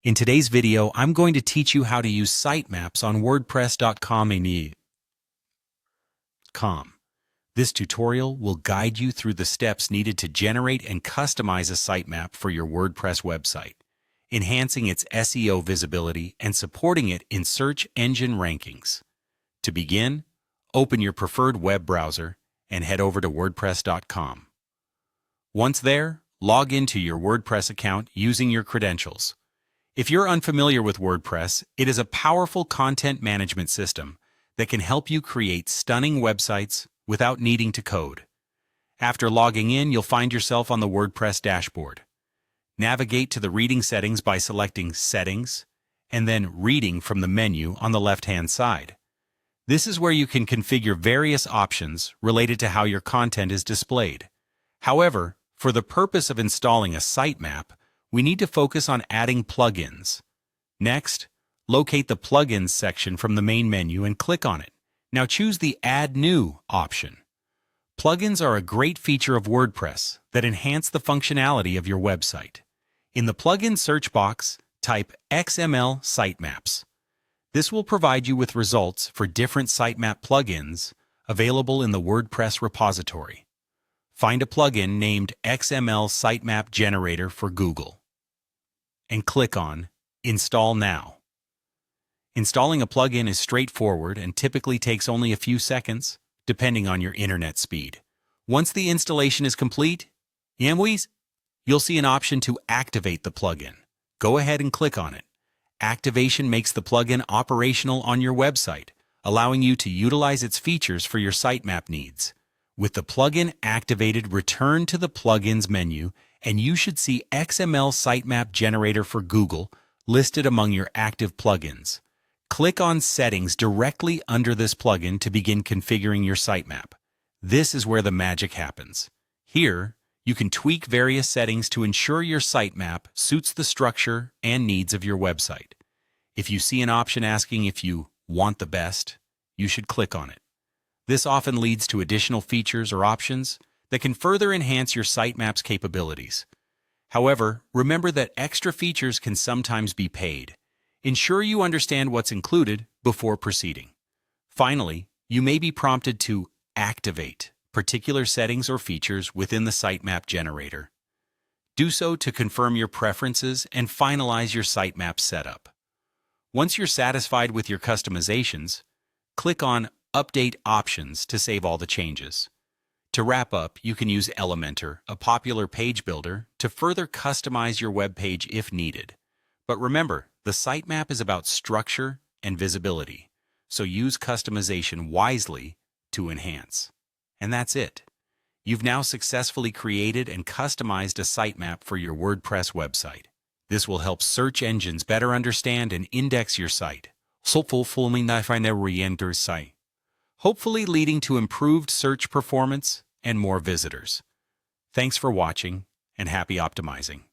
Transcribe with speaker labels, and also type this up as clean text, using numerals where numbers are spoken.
Speaker 1: In today's video, I'm going to teach you how to use sitemaps on WordPress.com and .com. This tutorial will guide you through the steps needed to generate and customize a sitemap for your WordPress website, enhancing its SEO visibility and supporting it in search engine rankings. To begin, open your preferred web browser and head over to WordPress.com. Once there, log into your WordPress account using your credentials. If you're unfamiliar with WordPress, it is a powerful content management system that can help you create stunning websites without needing to code. After logging in, you'll find yourself on the WordPress dashboard. Navigate to the reading settings by selecting Settings and then Reading from the menu on the left-hand side. This is where you can configure various options related to how your content is displayed. However, for the purpose of installing a sitemap, we need to focus on adding plugins. Next, locate the Plugins section from the main menu and click on it. Now choose the Add New option. Plugins are a great feature of WordPress that enhance the functionality of your website. In the plugin search box, type XML Sitemaps. This will provide you with results for different sitemap plugins available in the WordPress repository. Find a plugin named XML Sitemap Generator for Google and click on Install Now. Installing a plugin is straightforward and typically takes only a few seconds, depending on your internet speed. Once the installation is complete, you'll see an option to activate the plugin. Go ahead and click on it. Activation makes the plugin operational on your website, allowing you to utilize its features for your sitemap needs. With the plugin activated, return to the Plugins menu, and you should see XML Sitemap Generator for Google listed among your active plugins. Click on Settings directly under this plugin to begin configuring your sitemap. This is where the magic happens. Here, you can tweak various settings to ensure your sitemap suits the structure and needs of your website. If you see an option asking if you want the best, you should click on it. This often leads to additional features or options that can further enhance your sitemap's capabilities. However, remember that extra features can sometimes be paid. Ensure you understand what's included before proceeding. Finally, you may be prompted to activate particular settings or features within the sitemap generator. Do so to confirm your preferences and finalize your sitemap setup. Once you're satisfied with your customizations, click on Update Options to save all the changes. To wrap up, you can use Elementor, a popular page builder, to further customize your web page if needed. But remember, the sitemap is about structure and visibility, so use customization wisely to enhance. And that's it. You've now successfully created and customized a sitemap for your WordPress website. This will help search engines better understand and index your site, hopefully leading to improved search performance and more visitors. Thanks for watching, and happy optimizing.